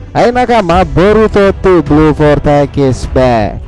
Hai nakama, Boruto 2 Blue Vortex is back.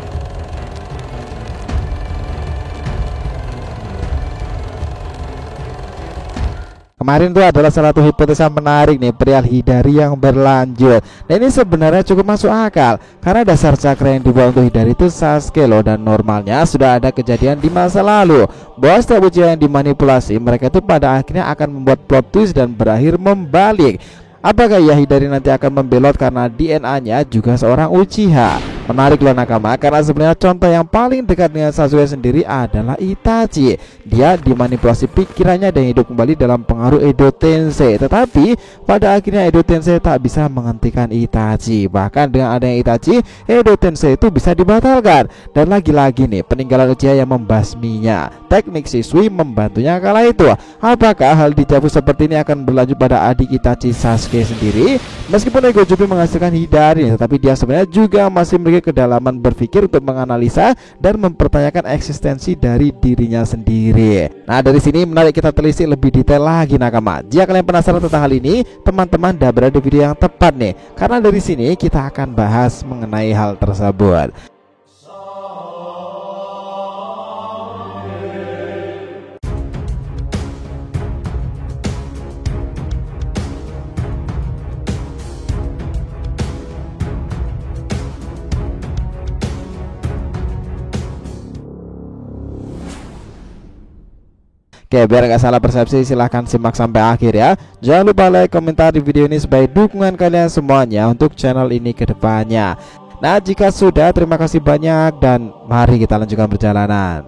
Kemarin itu adalah salah satu hipotesa menarik nih perihal Hidari yang berlanjut. Dan ini sebenarnya cukup masuk akal karena dasar cakra yang dibawa untuk Hidari itu Sasuke loh. Dan normalnya sudah ada kejadian di masa lalu bahwa setiap Uchiha yang dimanipulasi, mereka itu pada akhirnya akan membuat plot twist dan berakhir membalik. Apakah ya Hidari nanti akan membelot karena DNA-nya juga seorang Uchiha? Menarik loh nakama, karena sebenarnya contoh yang paling dekat dengan Sasuke sendiri adalah Itachi. Dia dimanipulasi pikirannya dan hidup kembali dalam pengaruh Edo Tensei. Tetapi pada akhirnya Edo Tensei tak bisa menghentikan Itachi. Bahkan dengan adanya Itachi, Edo Tensei itu bisa dibatalkan. Dan lagi-lagi nih peninggalan Uchiha yang membasminya. Teknik Shisui membantunya kala itu. Apakah hal dicabut seperti ini akan berlanjut pada adik Itachi Sasuke sendiri? Meskipun Ego Jupi menghasilkan Hidari, tetapi dia sebenarnya juga masih memiliki kedalaman berpikir untuk menganalisa dan mempertanyakan eksistensi dari dirinya sendiri. Nah, dari sini menarik kita telisik lebih detail lagi nakama. Jika kalian penasaran tentang hal ini, teman-teman udah berada di video yang tepat nih, karena dari sini kita akan bahas mengenai hal tersebut. Oke, biar gak salah persepsi, silahkan simak sampai akhir ya. Jangan lupa like, komentar di video ini sebagai dukungan kalian semuanya untuk channel ini ke depannya. Nah, jika sudah, terima kasih banyak dan mari kita lanjutkan perjalanan.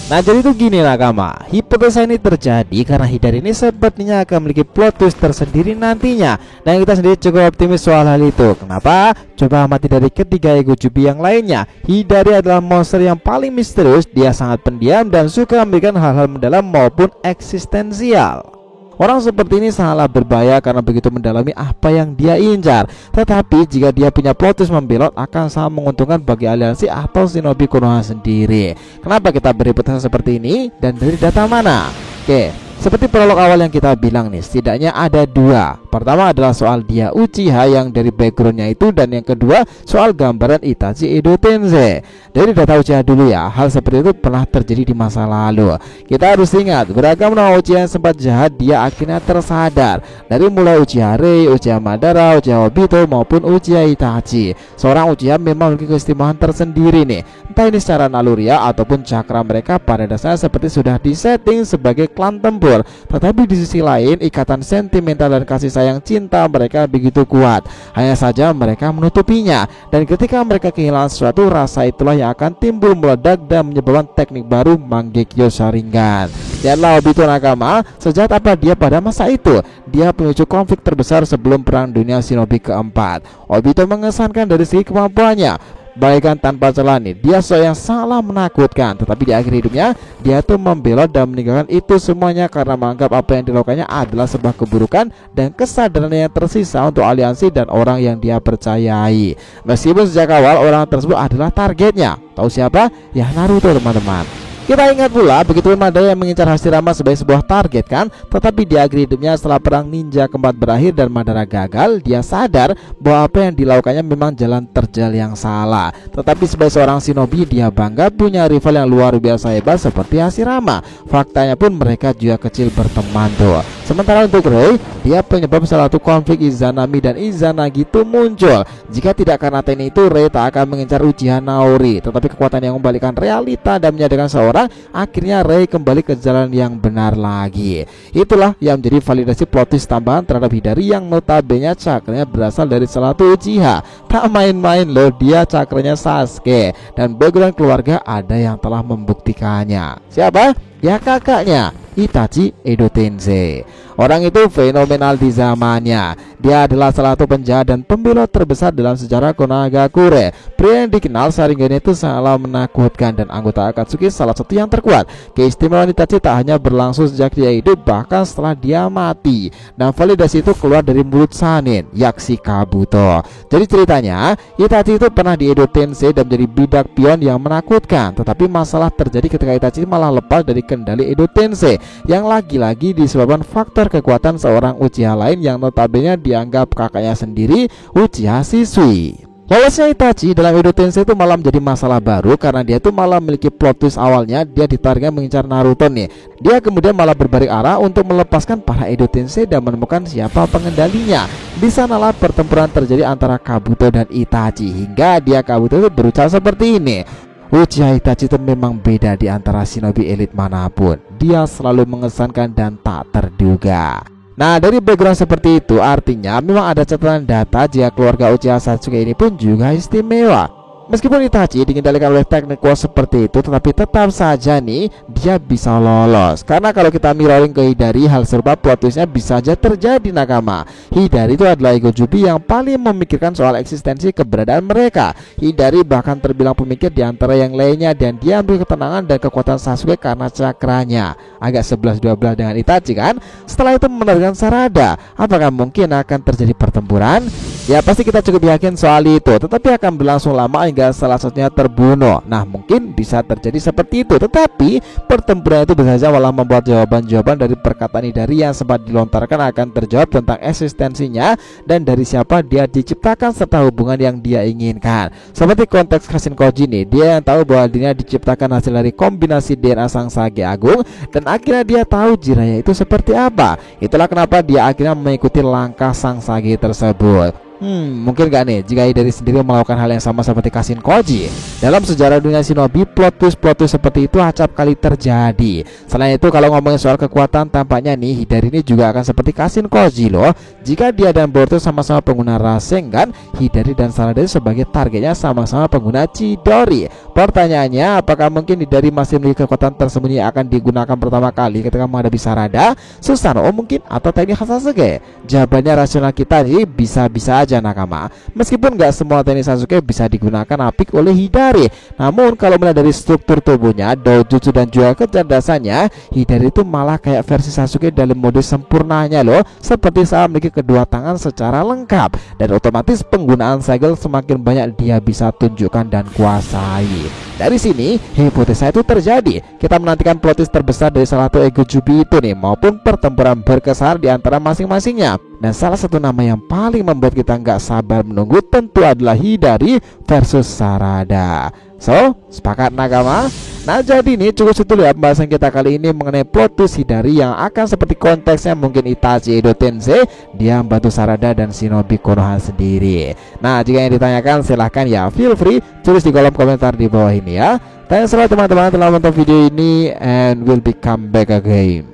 Nah, jadi itu gini nakama, hipotesa ini terjadi karena Hidari ini sepertinya akan memiliki plot twist tersendiri nantinya. Dan kita sendiri cukup optimis soal hal itu. Kenapa? Coba amati dari ketiga Ego Jubi yang lainnya. Hidari adalah monster yang paling misterius. Dia sangat pendiam dan suka memberikan hal-hal mendalam maupun eksistensial. Orang seperti ini sangatlah berbahaya karena begitu mendalami apa yang dia incar. Tetapi jika dia punya plot twist membelot, akan sangat menguntungkan bagi aliansi atau shinobi Konoha sendiri. Kenapa kita berhipotesa seperti ini dan dari data mana? Oke, seperti prolog awal yang kita bilang nih, setidaknya ada dua. Pertama adalah soal dia Uchiha yang dari backgroundnya itu, dan yang kedua soal gambaran Itachi Edo Tensei. Dari data Uchiha dulu ya, hal seperti itu pernah terjadi di masa lalu. Kita harus ingat, beragam nama Uchiha yang sempat jahat dia akhirnya tersadar. Dari mulai Uchiha Rei, Uchiha Madara, Uchiha Obito maupun Uchiha Itachi. Seorang Uchiha memang memiliki keistimewaan tersendiri nih. Entah ini secara naluriah ataupun cakra mereka pada dasarnya seperti sudah disetting sebagai klan tempur. Tetapi di sisi lain, ikatan sentimental dan kasih sayang cinta mereka begitu kuat. Hanya saja mereka menutupinya. Dan ketika mereka kehilangan sesuatu, rasa itulah yang akan timbul meledak dan menyebabkan teknik baru Mangekyo Sharingan. Lihatlah Obito nakama, sejahat apa dia pada masa itu. Dia pemicu konflik terbesar sebelum perang dunia shinobi keempat. Obito mengesankan dari segi kemampuannya. Bagaikan tanpa celah nih, dia seorang yang salah menakutkan. Tetapi di akhir hidupnya, dia tuh membelot dan meninggalkan itu semuanya karena menganggap apa yang dilakukannya adalah sebuah keburukan dan kesadaran yang tersisa untuk aliansi dan orang yang dia percayai. Meskipun sejak awal orang tersebut adalah targetnya. Tahu siapa? Ya Naruto teman-teman. Kita ingat pula begitu Madara yang mengincar Hashirama sebagai sebuah target kan. Tetapi di akhir hidupnya setelah perang ninja keempat berakhir dan Madara gagal, dia sadar bahwa apa yang dilakukannya memang jalan terjal yang salah. Tetapi sebagai seorang shinobi, dia bangga punya rival yang luar biasa hebat seperti Hashirama. Faktanya pun mereka juga kecil berteman tuh. Sementara untuk Rei, dia penyebab salah satu konflik Izanami dan Izanagi itu muncul. Jika tidak karena teknik itu, Rei tak akan mengincar Uchiha Naori. Tetapi kekuatan yang membalikkan realita dan menyadarkan seorang, akhirnya Rei kembali ke jalan yang benar lagi. Itulah yang menjadi validasi plot twist tambahan terhadap Hidari yang notabene cakranya berasal dari salah satu Uchiha. Tak main-main loh, dia cakranya Sasuke. Dan background keluarga ada yang telah membuktikannya. Siapa? Ya kakaknya, Itachi Edo Tensei. Orang itu fenomenal di zamannya. Dia adalah salah satu penjahat dan pembelot terbesar dalam sejarah Konagakure. Pria yang dikenal Sharingan itu sangatlah menakutkan dan anggota Akatsuki salah satu yang terkuat. Keistimewaan Itachi tak hanya berlangsung sejak dia hidup, bahkan setelah dia mati. Dan validasi itu keluar dari mulut Sanin, Yaksi Kabuto. Jadi ceritanya, Itachi itu pernah di Edo Tensei dan menjadi bidak pion yang menakutkan. Tetapi masalah terjadi ketika Itachi malah lepas dari kendali Edo Tensei, yang lagi-lagi disebabkan faktor membesar kekuatan seorang Uchiha lain yang notabene dianggap kakaknya sendiri, Uchiha Shisui. Lolosnya Itachi dalam Edo Tensei itu malah menjadi masalah baru karena dia tuh malah memiliki plot twist. Awalnya dia ditargetkan mengincar Naruto nih. Dia kemudian malah berbalik arah untuk melepaskan para Edo Tensei dan menemukan siapa pengendalinya. Di sanalah pertempuran terjadi antara Kabuto dan Itachi hingga dia Kabuto itu berucap seperti ini. Uchiha Itachi itu memang beda di antara shinobi elit manapun. Dia selalu mengesankan dan tak terduga. Nah, dari background seperti itu artinya memang ada catatan data jika keluarga Uchiha Sasuke ini pun juga istimewa. Meskipun Itachi dikendalikan oleh teknik kuat seperti itu, tetapi tetap saja nih dia bisa lolos. Karena kalau kita mirroring ke Hidari, hal serupa plot twistnya bisa saja terjadi nakama. Hidari itu adalah ego jubi yang paling memikirkan soal eksistensi keberadaan mereka. Hidari bahkan terbilang pemikir di antara yang lainnya dan dia ambil ketenangan dan kekuatan Sasuke karena cakranya. Agak 11-12 dengan Itachi kan? Setelah itu menerangkan Sarada. Apakah mungkin akan terjadi pertempuran? Ya pasti kita cukup yakin soal itu, tetapi akan berlangsung lama hingga salah satunya terbunuh. Nah mungkin bisa terjadi seperti itu, tetapi pertempuran itu bisa saja malah membuat jawaban-jawaban dari perkataan Hidari yang sempat dilontarkan akan terjawab tentang eksistensinya dan dari siapa dia diciptakan serta hubungan yang dia inginkan. Seperti konteks Kashin Koji nih, dia yang tahu bahwa dirinya diciptakan hasil dari kombinasi DNA Sang Sage Agung dan akhirnya dia tahu Jiraiya itu seperti apa. Itulah kenapa dia akhirnya mengikuti langkah Sang Sage tersebut. Mungkin gak nih jika Hidari sendiri melakukan hal yang sama seperti Kashin Koji. Dalam sejarah dunia shinobi, plot twist seperti itu acap kali terjadi. Selain itu kalau ngomongin soal kekuatan, tampaknya nih Hidari ini juga akan seperti Kashin Koji loh. Jika dia dan Boruto sama-sama pengguna Rasengan, Hidari dan Sarada sebagai targetnya sama-sama pengguna Chidori. Pertanyaannya, apakah mungkin Hidari masih memiliki kekuatan tersembunyi yang akan digunakan pertama kali ketika menghadapi Sarada, Susanoo mungkin, atau teknik Sasuke? Jawabannya rasional kita nih bisa-bisa aja nakama. Meskipun gak semua teknik Sasuke bisa digunakan apik oleh Hidari, namun kalau melihat dari struktur tubuhnya, dojutsu dan juga kecerdasannya, Hidari itu malah kayak versi Sasuke dalam mode sempurnanya loh. Seperti saat memiliki kedua tangan secara lengkap dan otomatis penggunaan segel semakin banyak dia bisa tunjukkan dan kuasai. Dari sini hipotesa itu terjadi. Kita menantikan plot twist terbesar dari salah satu ego jubi itu nih, maupun pertempuran berkesan di antara masing-masingnya. Dan salah satu nama yang paling membuat kita nggak sabar menunggu tentu adalah Hidari versus Sarada. So, sepakat nakama? Nah jadi ini cukup segitu ya pembahasan kita kali ini mengenai plot twist Hidari yang akan seperti konteksnya mungkin Itachi Edo Tensei, dia membantu Sarada dan Shinobi Konoha sendiri. Nah jika yang ditanyakan silahkan ya feel free tulis di kolom komentar di bawah ini ya. Thanks selalu teman-teman telah menonton video ini and we'll be come back again.